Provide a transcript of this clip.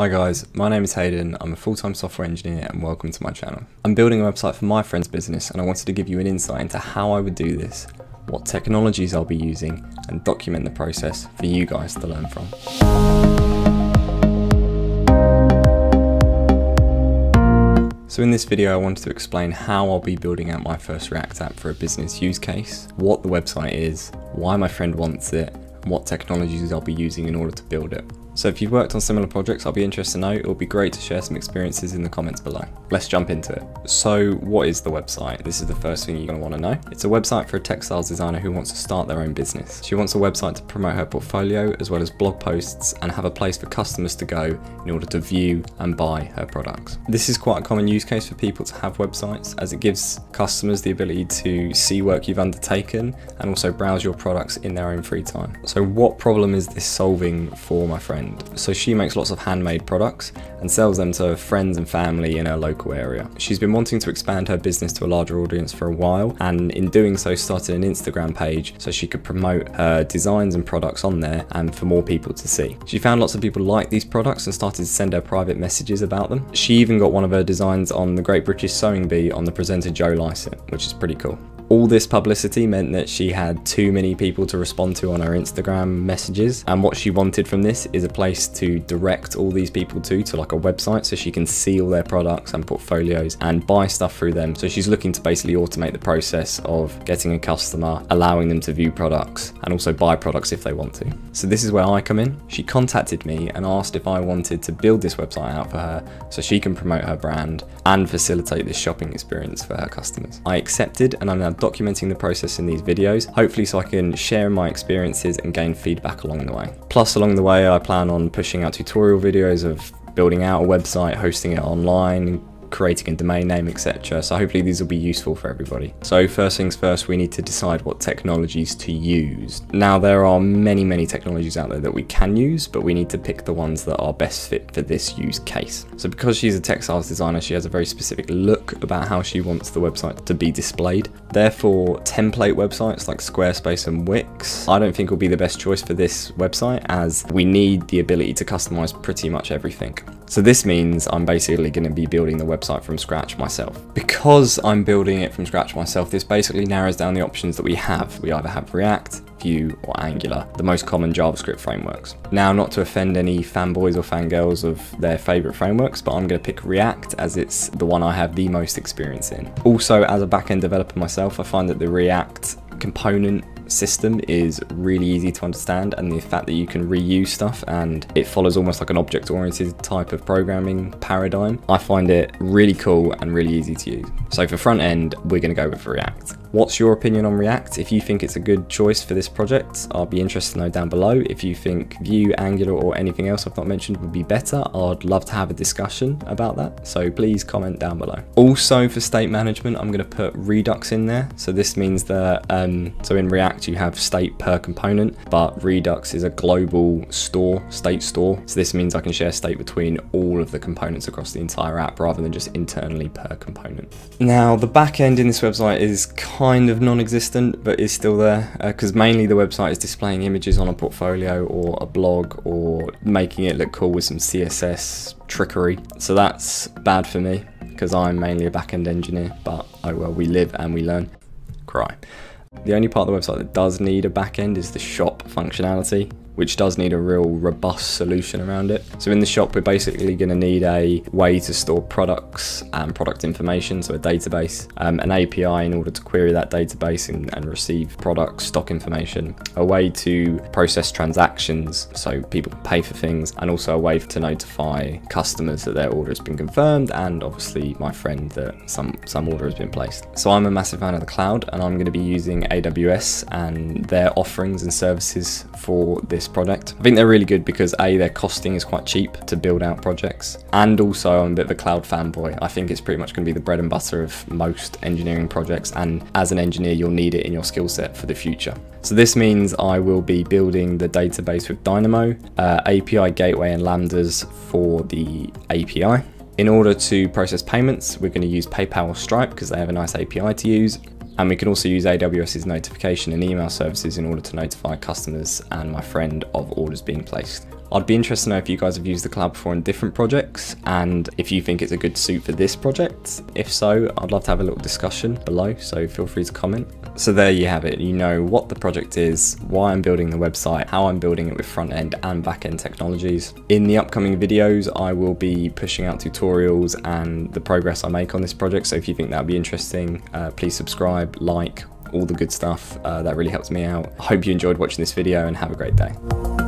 Hi guys, my name is Hayden, I'm a full-time software engineer and welcome to my channel. I'm building a website for my friend's business and I wanted to give you an insight into how I would do this, what technologies I'll be using, and document the process for you guys to learn from. So in this video I wanted to explain how I'll be building out my first React app for a business use case, what the website is, why my friend wants it, and what technologies I'll be using in order to build it. So if you've worked on similar projects, I'll be interested to know. It would be great to share some experiences in the comments below. Let's jump into it. So what is the website? This is the first thing you're going to want to know. It's a website for a textiles designer who wants to start their own business. She wants a website to promote her portfolio as well as blog posts and have a place for customers to go in order to view and buy her products. This is quite a common use case for people to have websites, as it gives customers the ability to see work you've undertaken and also browse your products in their own free time. So what problem is this solving for my friend? So she makes lots of handmade products and sells them to friends and family in her local area. She's been wanting to expand her business to a larger audience for a while, and in doing so started an Instagram page so she could promote her designs and products on there and for more people to see. She found lots of people like these products and started to send her private messages about them. She even got one of her designs on the Great British Sewing Bee on the presenter Joe Lycett, which is pretty cool. All this publicity meant that she had too many people to respond to on her Instagram messages, and what she wanted from this is a place to direct all these people to like a website so she can see all their products and portfolios and buy stuff through them. So she's looking to basically automate the process of getting a customer, allowing them to view products and also buy products if they want to. So this is where I come in. She contacted me and asked if I wanted to build this website out for her so she can promote her brand and facilitate this shopping experience for her customers. I accepted, and I'm now documenting the process in these videos, hopefully so I can share my experiences and gain feedback along the way. Plus, along the way I plan on pushing out tutorial videos of building out a website, hosting it online, creating a domain name, etc. So hopefully these will be useful for everybody. So first things first, we need to decide what technologies to use. Now there are many technologies out there that we can use, but we need to pick the ones that are best fit for this use case. So because she's a textiles designer, she has a very specific look about how she wants the website to be displayed. Therefore, template websites like Squarespace and Wix, I don't think will be the best choice for this website, as we need the ability to customize pretty much everything. So this means I'm basically going to be building the website from scratch myself. Because I'm building it from scratch myself, this basically narrows down the options that we have. We either have React, Vue, or Angular, the most common JavaScript frameworks. Now, not to offend any fanboys or fangirls of their favorite frameworks, but I'm going to pick React as it's the one I have the most experience in. Also, as a backend developer myself, I find that the React component system is really easy to understand, and the fact that you can reuse stuff and it follows almost like an object-oriented type of programming paradigm, I find it really cool and really easy to use. So for front end, we're going to go with React. What's your opinion on React? If you think it's a good choice for this project, I'll be interested to know down below. If you think Vue, Angular, or anything else I've not mentioned would be better, I'd love to have a discussion about that. So please comment down below. Also for state management, I'm going to put Redux in there. So this means that, so in React you have state per component, but Redux is a global store, state store. So this means I can share state between all of the components across the entire app rather than just internally per component. Now the back end in this website is kind of non-existent, but is still there, because mainly the website is displaying images on a portfolio or a blog or making it look cool with some CSS trickery. So that's bad for me because I'm mainly a back-end engineer, but oh well, we live and we learn. Cry. The only part of the website that does need a back-end is the shop functionality, which does need a real robust solution around it. So in the shop, we're basically going to need a way to store products and product information, so a database, an API in order to query that database and receive product stock information, a way to process transactions so people can pay for things, and also a way to notify customers that their order has been confirmed, and obviously my friend that some order has been placed. So I'm a massive fan of the cloud, and I'm going to be using AWS and their offerings and services for this product. I think they're really good because A, their costing is quite cheap to build out projects, and also I'm a bit of a cloud fanboy. I think it's pretty much going to be the bread and butter of most engineering projects, and as an engineer you'll need it in your skill set for the future. So this means I will be building the database with Dynamo, API gateway and lambdas for the API. In order to process payments, we're going to use PayPal or Stripe because they have a nice API to use. And we can also use AWS's notification and email services in order to notify customers and my friend of orders being placed. I'd be interested to know if you guys have used the cloud before in different projects, and if you think it's a good suit for this project. If so, I'd love to have a little discussion below, so feel free to comment. So there you have it. You know what the project is, why I'm building the website, how I'm building it with front-end and back-end technologies. In the upcoming videos, I will be pushing out tutorials and the progress I make on this project, so if you think that would be interesting, please subscribe, like, all the good stuff. That really helps me out. I hope you enjoyed watching this video and have a great day.